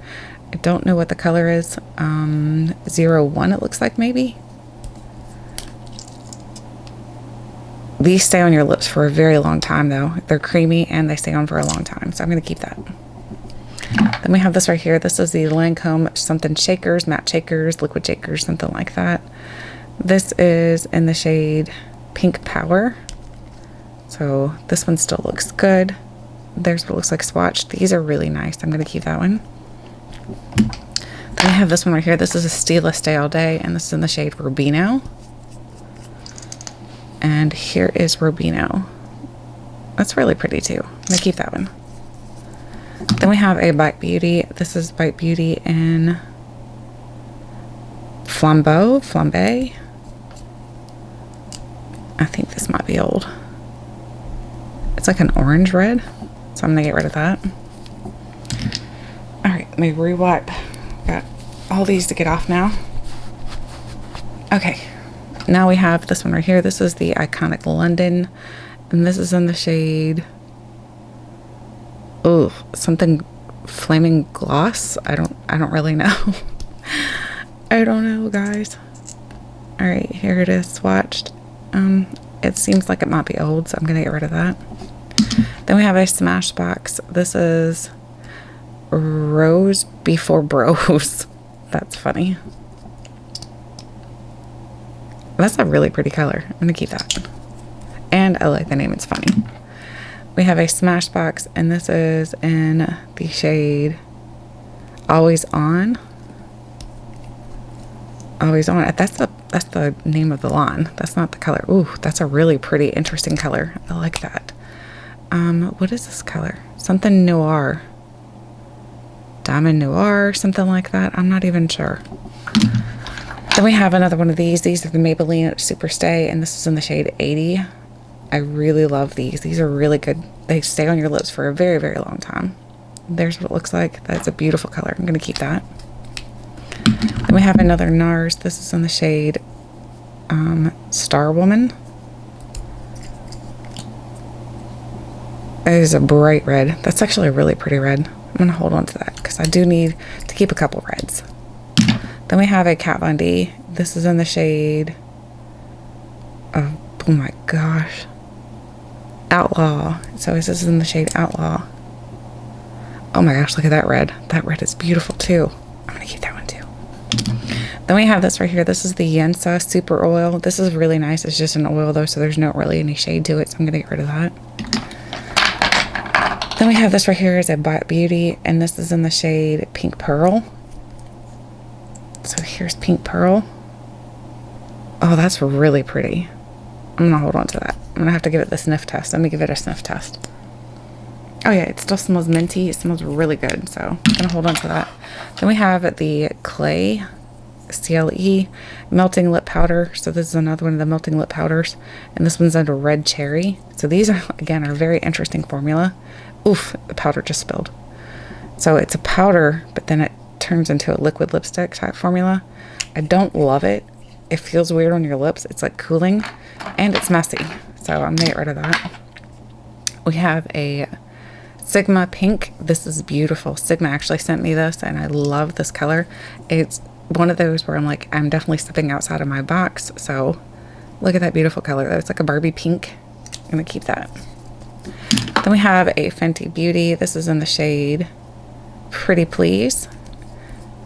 I don't know what the color is. 01 it looks like, maybe. These stay on your lips for a very long time though. They're creamy and they stay on for a long time, so I'm going to keep that. Then we have this right here. This is the Lancome something shakers, matte shakers, liquid shakers, something like that. This is in the shade Pink Power. So this one still looks good. There's what it looks like swatch. These are really nice. I'm going to keep that one. Then we have this one right here. This is a Stila Stay All Day, and this is in the shade Rubino. And here is Rubino. That's really pretty too. I'm going to keep that one. Then we have a Bite Beauty. This is Bite Beauty in Flambe. I think this might be old. It's like an orange red, so I'm going to get rid of that. Alright, let me re-wipe. Got all these to get off now. Okay, now we have this one right here. This is the Iconic London, and this is in the shade Oh, something flaming gloss. I don't really know. I don't know, guys. All right, here it is, swatched. It seems like it might be old, so I'm gonna get rid of that. Then we have a Smashbox. This is Rose Before Bros. That's funny. That's a really pretty color. I'm gonna keep that. And I like the name, it's funny. We have a Smashbox, and this is in the shade Always On. Always On. That's the name of the lawn. That's not the color. Ooh, that's a really pretty, interesting color. I like that. What is this color? Something noir. Diamond Noir, something like that. I'm not even sure. Then we have another one of these. These are the Maybelline Superstay, and this is in the shade 80. I really love these. These are really good. They stay on your lips for a very, very long time. There's what it looks like. That's a beautiful color. I'm going to keep that. Then we have another NARS. This is in the shade Star Woman. It is a bright red. That's actually a really pretty red. I'm going to hold on to that because I do need to keep a couple reds. Then we have a Kat Von D. This is in the shade of, oh my gosh, Outlaw. So this is in the shade Outlaw. Oh my gosh, look at that red. That red is beautiful too. I'm going to keep that one too. Then we have this right here. This is the Yensa Super Oil. This is really nice. It's just an oil though, so there's not really any shade to it. So I'm going to get rid of that. Then we have this right here is a Black Beauty, and this is in the shade Pink Pearl. So here's Pink Pearl. Oh, that's really pretty. I'm going to hold on to that. I'm going to have to give it the sniff test. Let me give it a sniff test. Oh yeah, it still smells minty. It smells really good, so I'm going to hold on to that. Then we have the Clay CLE Melting Lip Powder. So this is another one of the melting lip powders, and this one's under Red Cherry. So these are, again, are a very interesting formula. Oof, the powder just spilled. So it's a powder, but then it turns into a liquid lipstick type formula. I don't love it. It feels weird on your lips. It's like cooling, and it's messy. So I'm gonna get rid of that. We have a Sigma Pink. This is beautiful. Sigma actually sent me this, and I love this color. It's one of those where I'm like, I'm definitely stepping outside of my box. So look at that beautiful color. It's like a Barbie pink. I'm gonna keep that. Then we have a Fenty Beauty. This is in the shade Pretty Please.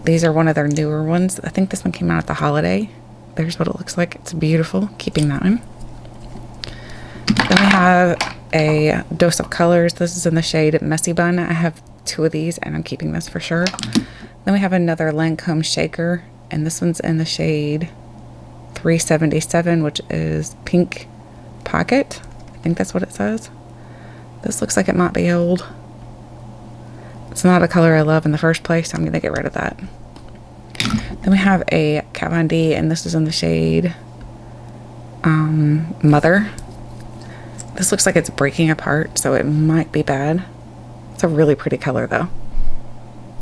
These are one of their newer ones. I think this one came out at the holiday. There's what it looks like. It's beautiful. Keeping that one. Then we have a Dose of Colors. This is in the shade Messy Bun. I have two of these, and I'm keeping this for sure. Then we have another Lancome Shaker, and this one's in the shade 377, which is Pink Pocket. I think that's what it says. This looks like it might be old. It's not a color I love in the first place, so I'm going to get rid of that. Then we have a Kat Von D, and this is in the shade Mother. This looks like it's breaking apart, so it might be bad. It's a really pretty color though.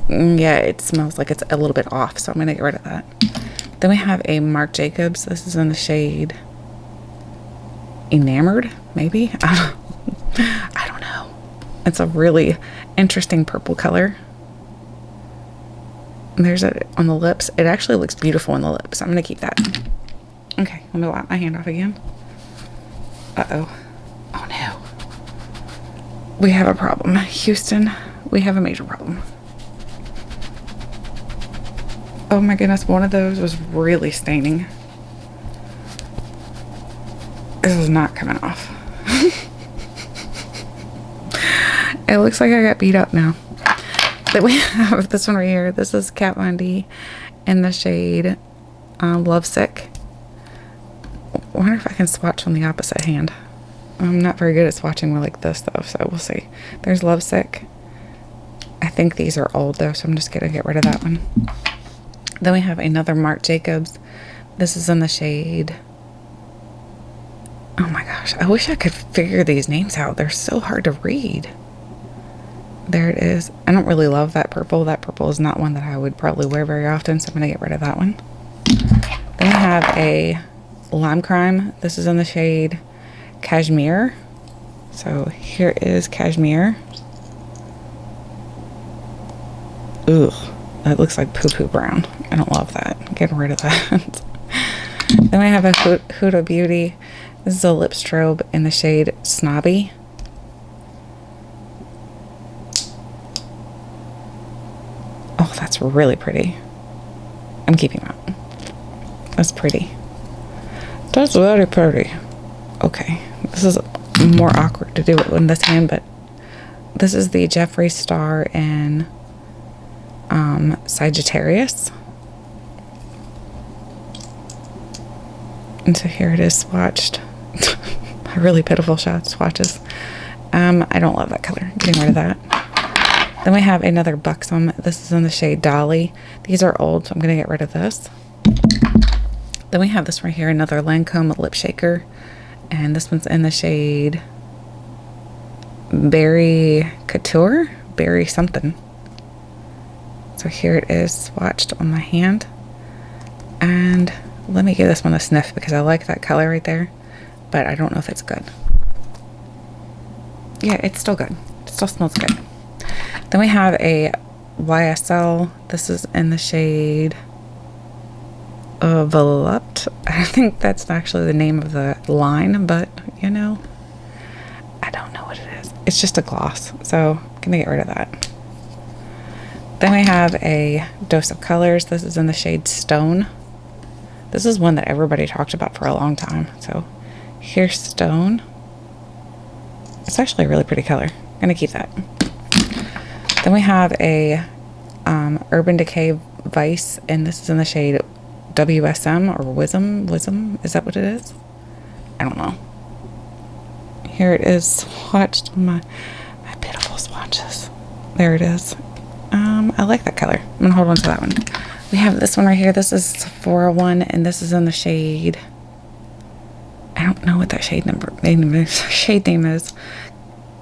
Yeah, it smells like it's a little bit off, so I'm going to get rid of that. Then we have a Marc Jacobs. This is in the shade Enamored, maybe? I don't know. It's a really interesting purple color. And there's it on the lips. It actually looks beautiful on the lips. I'm going to keep that. Okay, let me wipe my hand off again. Uh-oh. Oh no. We have a problem. Houston, we have a major problem. Oh my goodness, one of those was really staining. This is not coming off. It looks like I got beat up now. But we have this one right here. This is Kat Von D in the shade Lovesick. I wonder if I can swatch on the opposite hand. I'm not very good at swatching like this though, so we'll see. There's Lovesick. I think these are old though, so I'm just gonna get rid of that one. Then we have another Marc Jacobs. This is in the shade, oh my gosh, I wish I could figure these names out. They're so hard to read. There it is. I don't really love that purple. That purple is not one that I would probably wear very often, so I'm going to get rid of that one. Then we have a Lime Crime. This is in the shade Cashmere. So here is Cashmere. Ugh, that looks like poo-poo brown. I don't love that. I'm getting rid of that. Then we have a Huda Beauty. This is a lip strobe in the shade Snobby. Oh, that's really pretty. I'm keeping that. That's pretty. That's very pretty. Okay, this is more awkward to do it in this hand, but this is the Jeffree Star in Sagittarius. And so here it is swatched. A really pitiful shot swatches. I don't love that color. Getting rid of that. Then we have another Buxom. This is in the shade Dolly. These are old, so I'm going to get rid of this. Then we have this right here, another Lancome lip shaker. And this one's in the shade Berry Couture? Berry something. So here it is swatched on my hand. And let me give this one a sniff because I like that color right there. But I don't know if it's good. Yeah, it's still good. It still smells good. Then we have a YSL. This is in the shade Volupte. I think that's actually the name of the line, but you know, I don't know what it is. It's just a gloss, so I'm gonna get rid of that. Then we have a Dose of Colors. This is in the shade Stone. This is one that everybody talked about for a long time. So here's Stone. It's actually a really pretty color. I'm gonna keep that. Then we have a Urban Decay Vice, and this is in the shade WSM or Wism. Is that what it is? I don't know. Here it is swatched on my pitiful swatches. There it is. I like that color. I'm gonna hold on to that one. We have this one right here. This is Sephora one, and this is in the shade. I don't know what that shade name is.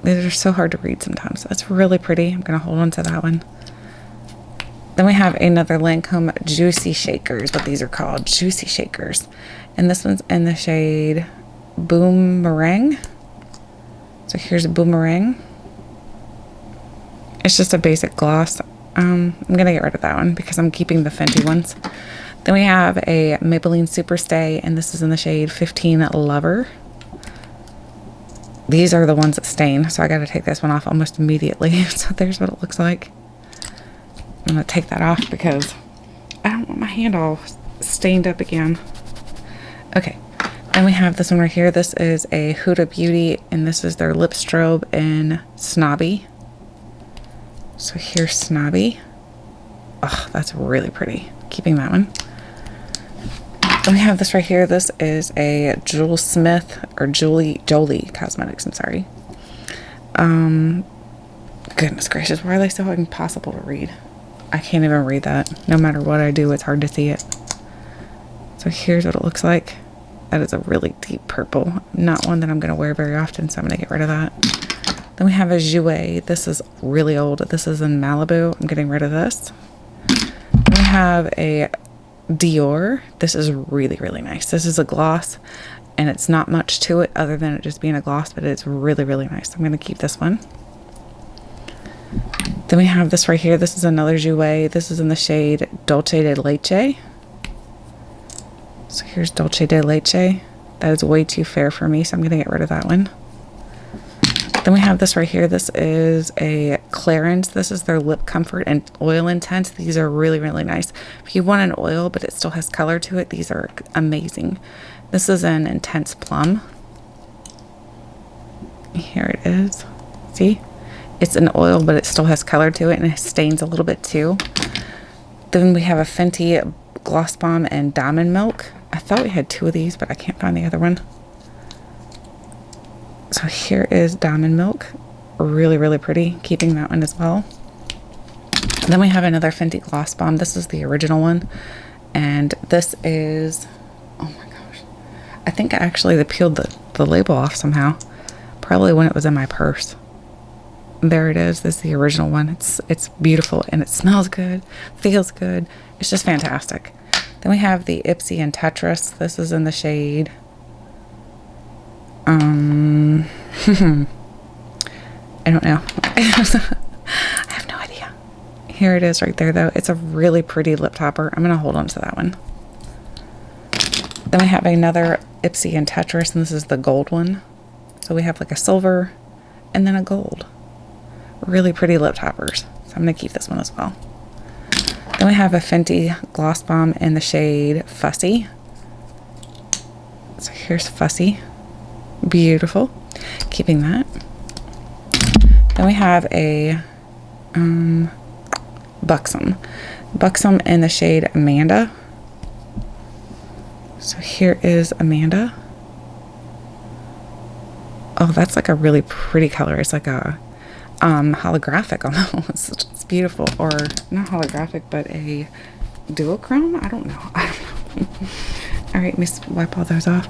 These are so hard to read sometimes. That's really pretty. I'm gonna hold on to that one. Then we have another Lancome Juicy Shakers, what these are called, Juicy Shakers. And this one's in the shade Boomerang. So here's a Boomerang. It's just a basic gloss. I'm gonna get rid of that one because I'm keeping the Fenty ones. Then we have a Maybelline Superstay, and this is in the shade 15 Lover. These are the ones that stain, so I gotta take this one off almost immediately. So there's what it looks like. I'm gonna take that off because I don't want my hand all stained up again. Okay, then we have this one right here. This is a Huda Beauty, and this is their lip strobe in Snobby. So here's Snobby. Oh, that's really pretty. Keeping that one. Then we have this right here. This is a Jolie Cosmetics, I'm sorry. Goodness gracious, why are they so impossible to read? I can't even read that. No matter what I do, it's hard to see it. So here's what it looks like. That is a really deep purple. Not one that I'm going to wear very often, so I'm going to get rid of that. Then we have a Jouer. This is really old. This is in Malibu. I'm getting rid of this. Then we have a Dior. This is really, really nice. This is a gloss, and it's not much to it other than it just being a gloss, but it's really, really nice. I'm going to keep this one. Then we have this right here. This is another Jouer. This is in the shade Dolce de Leche. So here's Dolce de Leche. That is way too fair for me, so I'm going to get rid of that one. Then we have this right here. This is a Clarins. This is their Lip Comfort and Oil Intense. These are really, really nice. If you want an oil, but it still has color to it, these are amazing. This is an Intense Plum. Here it is. See? It's an oil, but it still has color to it, and it stains a little bit too. Then we have a Fenty Gloss Bomb and Diamond Milk. I thought we had two of these, but I can't find the other one. So here is Diamond Milk. Really, really pretty. Keeping that one as well. And then we have another Fenty Gloss Bomb. This is the original one. And this is, oh my gosh. I think I actually peeled the label off somehow. Probably when it was in my purse. There it is. This is the original one. It's beautiful, and it smells good, feels good. It's just fantastic. Then we have the Ipsy and Tetris. This is in the shade I don't know. I have no idea. Here it is right there though. It's a really pretty lip topper. I'm going to hold on to that one. Then we have another Ipsy and Tetris, and this is the gold one. So we have like a silver and then a gold. Really pretty lip toppers. So I'm going to keep this one as well. Then we have a Fenty Gloss Bomb in the shade Fussy. So here's Fussy. Beautiful. Keeping that. Then we have a Buxom. Buxom in the shade Amanda. So here is Amanda. Oh, that's like a really pretty color. It's like a holographic almost. It's beautiful. Or not holographic, but a duochrome? I don't know. All right, let me wipe all those off.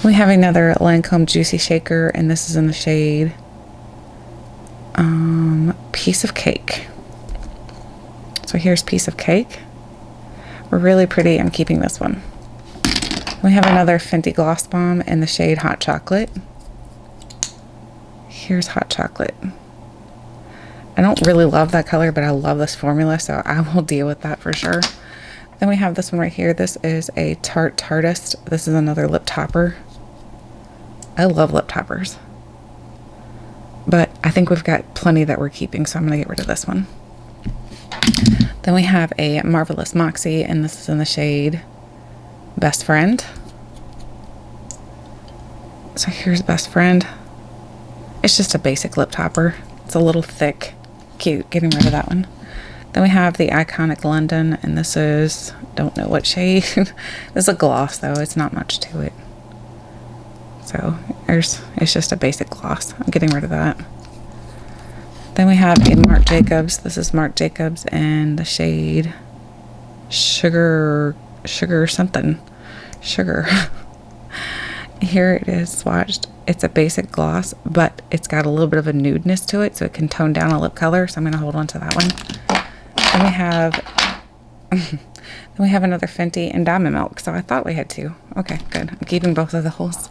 We have another Lancome Juicy Shaker, and this is in the shade Piece of Cake. So here's Piece of Cake. Really pretty. I'm keeping this one. We have another Fenty Gloss Bomb in the shade Hot Chocolate. Here's Hot Chocolate. I don't really love that color, but I love this formula, so I will deal with that for sure. Then we have this one right here. This is a Tarte Tartist. This is another lip topper. I love lip toppers. But I think we've got plenty that we're keeping, so I'm going to get rid of this one. Then we have a Marvelous Moxie, and this is in the shade Best Friend. So here's Best Friend. It's just a basic lip topper. It's a little thick. Cute. Getting rid of that one. Then we have the Iconic London, and this is, don't know what shade. This is a gloss though. It's not much to it. So it's just a basic gloss. I'm getting rid of that. Then we have a Marc Jacobs. This is Marc Jacobs in the shade Sugar something. Sugar. Here it is swatched. It's a basic gloss, but it's got a little bit of a nudeness to it, so it can tone down a lip color. So I'm going to hold on to that one. Then we have another Fenty and Diamond Milk. So I thought we had two. Okay, good. I'm keeping both of those.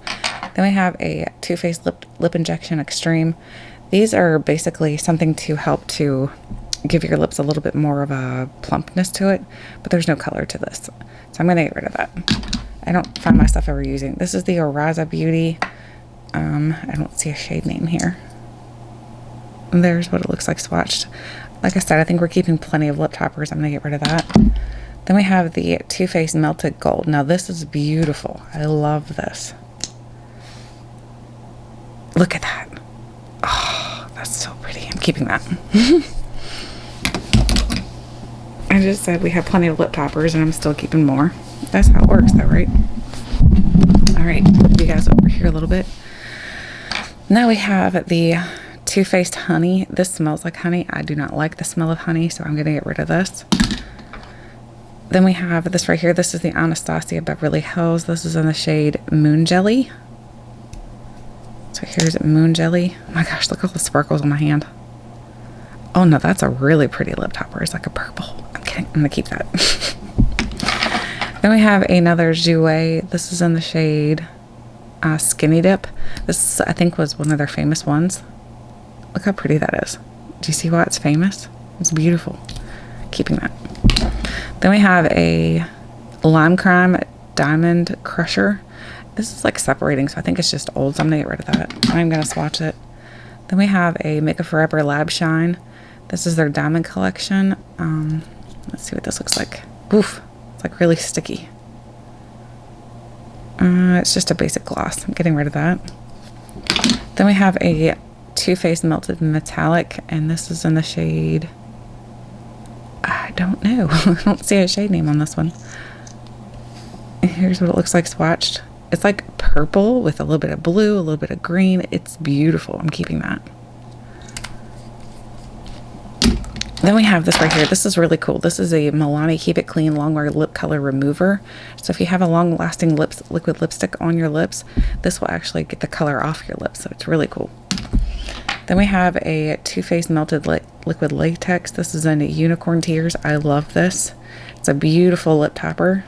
Then we have a Too Faced lip Injection Extreme. These are basically something to help to give your lips a little bit more of a plumpness to it, but there's no color to this. So I'm going to get rid of that. I don't find myself ever using. This is the Oraza Beauty. I don't see a shade name here. And there's what it looks like swatched. Like I said, I think we're keeping plenty of lip toppers. I'm going to get rid of that. Then we have the Too Faced Melted Gold. Now this is beautiful. I love this. Look at that. Oh, that's so pretty. I'm keeping that. I just said we have plenty of lip toppers and I'm still keeping more. That's how it works though, right? All right, move you guys over here a little bit. Now we have the Too Faced Honey. This smells like honey. I do not like the smell of honey, so I'm going to get rid of this. Then we have this right here. This is the Anastasia Beverly Hills. This is in the shade Moon Jelly. So here's Moon Jelly. Oh my gosh, look at all the sparkles on my hand. Oh no, that's a really pretty lip topper. It's like a purple. I'm kidding. I'm going to keep that. Then we have another Jouer. This is in the shade Skinny Dip. This, I think, was one of their famous ones. Look how pretty that is. Do you see why it's famous? It's beautiful. Keeping that. Then we have a Lime Crime Diamond Crusher. This is like separating, so I think it's just old, so I'm going to get rid of that. I'm going to swatch it. Then we have a Makeup Forever Lab Shine. This is their Diamond Collection. Let's see what this looks like. Oof. It's like really sticky. It's just a basic gloss. I'm getting rid of that. Then we have a Too Faced Melted Metallic, and this is in the shade, I don't know. I don't see a shade name on this one. Here's what it looks like swatched. It's like purple with a little bit of blue, a little bit of green. It's beautiful. I'm keeping that. Then we have this right here. This is really cool. This is a Milani Keep It Clean Longwear Lip Color Remover. So if you have a long-lasting liquid lipstick on your lips, this will actually get the color off your lips. So it's really cool. Then we have a Too Faced Melted Liquid Latex. This is in Unicorn Tears. I love this. It's a beautiful lip topper.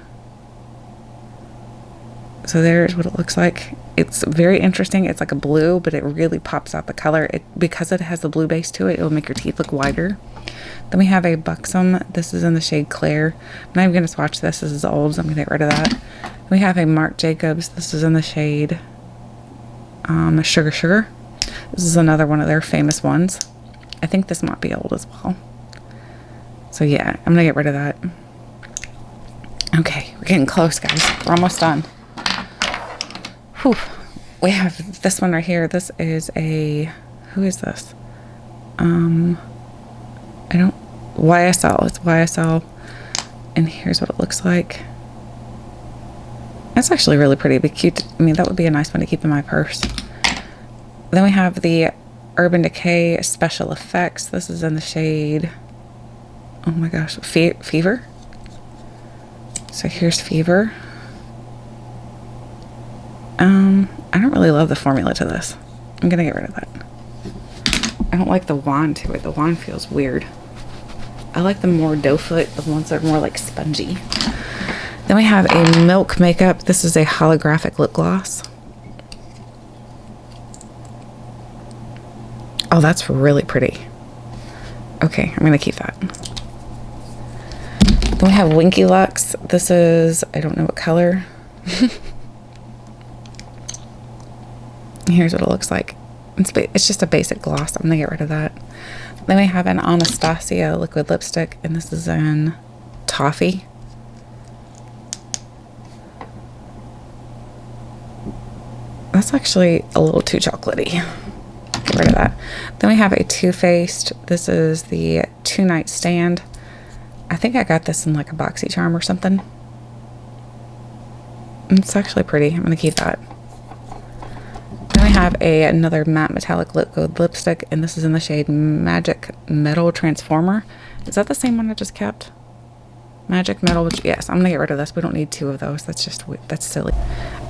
So there's what it looks like. It's very interesting. It's like a blue, but it really pops out the color. Because it has the blue base to it, it will make your teeth look whiter. Then we have a Buxom. This is in the shade Clear. I'm not even going to swatch this. This is old, so I'm going to get rid of that. We have a Marc Jacobs. This is in the shade Sugar Sugar. This is another one of their famous ones. I think this might be old as well. So yeah, I'm going to get rid of that. Okay, we're getting close, guys. We're almost done. Whew. We have this one right here. This is a... Who is this? YSL. It's YSL. And here's what it looks like. That's actually really pretty. It'd be cute. I mean, that would be a nice one to keep in my purse. Then we have the Urban Decay Special Effects. This is in the shade... Oh my gosh. Fever. So here's Fever. I don't really love the formula to this. I'm going to get rid of that. I don't like the wand to it. The wand feels weird. I like the more doe foot, the ones that are more like spongy. Then we have a Milk Makeup. This is a holographic lip gloss. Oh, that's really pretty. Okay, I'm going to keep that. Then we have Winky Lux. This is, I don't know what color. Here's what it looks like. It's just a basic gloss. I'm going to get rid of that. Then we have an Anastasia liquid lipstick, and this is in Toffee. That's actually a little too chocolatey. Get rid of that. Then we have a Too Faced. This is the 2-Night Stand. I think I got this in like a BoxyCharm or something. It's actually pretty. I'm going to keep that. Then we have another matte metallic liquid lipstick, and this is in the shade Magic Metal Transformer. Is that the same one I just kept? Magic Metal, yes, I'm gonna get rid of this. We don't need 2 of those. That's silly.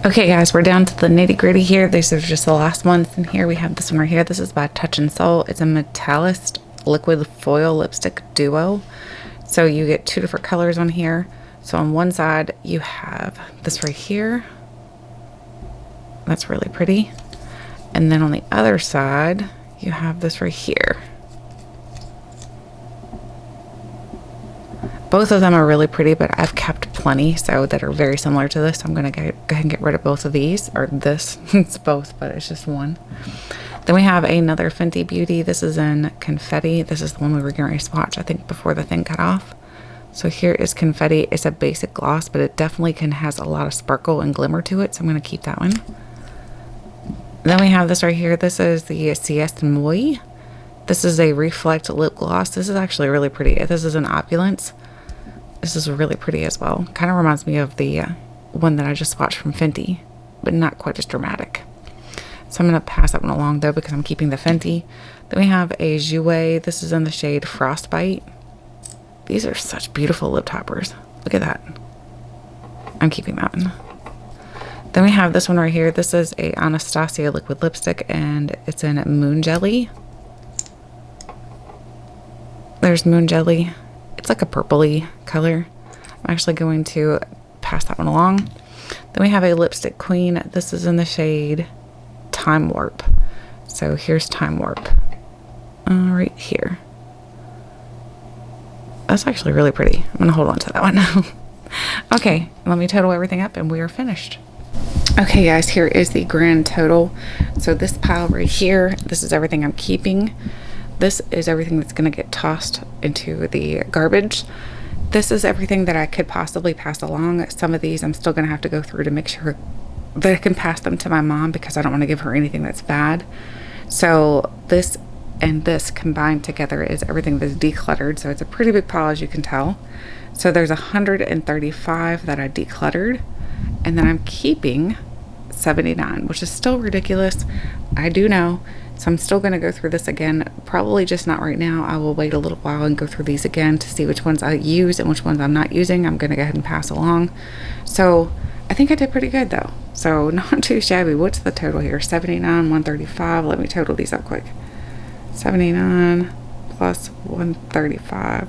Okay guys, we're down to the nitty gritty here. These are just the last ones. And here we have this one right here. This is by Touch and Soul. It's a Metallist liquid foil lipstick duo. So you get 2 different colors on here. So on one side you have this right here. That's really pretty. And then on the other side, you have this right here. Both of them are really pretty, but I've kept plenty so that are very similar to this. I'm going to go ahead and get rid of both of these, or this. It's both, but it's just one. Then we have another Fenty Beauty. This is in Confetti. This is the one we were going to swatch, I think, before the thing cut off. So here is Confetti. It's a basic gloss, but it definitely has a lot of sparkle and glimmer to it, so I'm going to keep that one. Then we have this right here. This is the Siesta Muy. This is a Reflect lip gloss. This is actually really pretty. This is an Opulence. This is really pretty as well. Kind of reminds me of the one that I just swatched from Fenty, but not quite as dramatic. So I'm going to pass that one along though because I'm keeping the Fenty. Then we have a Jouer. This is in the shade Frostbite. These are such beautiful lip toppers. Look at that. I'm keeping that one. Then we have this one right here. This is a Anastasia liquid lipstick, and it's in Moon Jelly. There's Moon Jelly. It's like a purpley color. I'm actually going to pass that one along. Then we have a Lipstick Queen. This is in the shade Time Warp. So here's Time Warp. Right here. That's actually really pretty. I'm going to hold on to that one. Okay, let me total everything up and we are finished. Okay guys, here is the grand total. So this pile right here, this is everything I'm keeping. This is everything that's going to get tossed into the garbage. This is everything that I could possibly pass along. Some of these I'm still going to have to go through to make sure that I can pass them to my mom because I don't want to give her anything that's bad. So this and this combined together is everything that's decluttered. So it's a pretty big pile, as you can tell. So there's 135 that I decluttered, and then I'm keeping 79, which is still ridiculous. I do know. So I'm still going to go through this again, probably just not right now. I will wait a little while and go through these again to see which ones I use and which ones I'm not using. I'm going to go ahead and pass along. So I think I did pretty good though. So not too shabby. What's the total here? 79, 135. Let me total these up quick. 79 plus 135.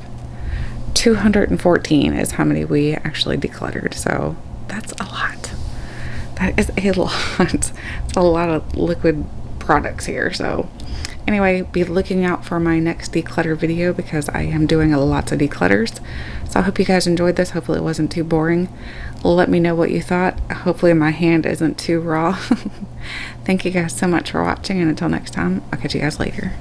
214 is how many we actually decluttered. So that's a lot. That is a lot. It's a lot of liquid products here. So Anyway, be looking out for my next declutter video because I am doing lots of declutters. So I hope you guys enjoyed this. Hopefully it wasn't too boring. Let me know what you thought. Hopefully my hand isn't too raw. Thank you guys so much for watching, and until next time, I'll catch you guys later.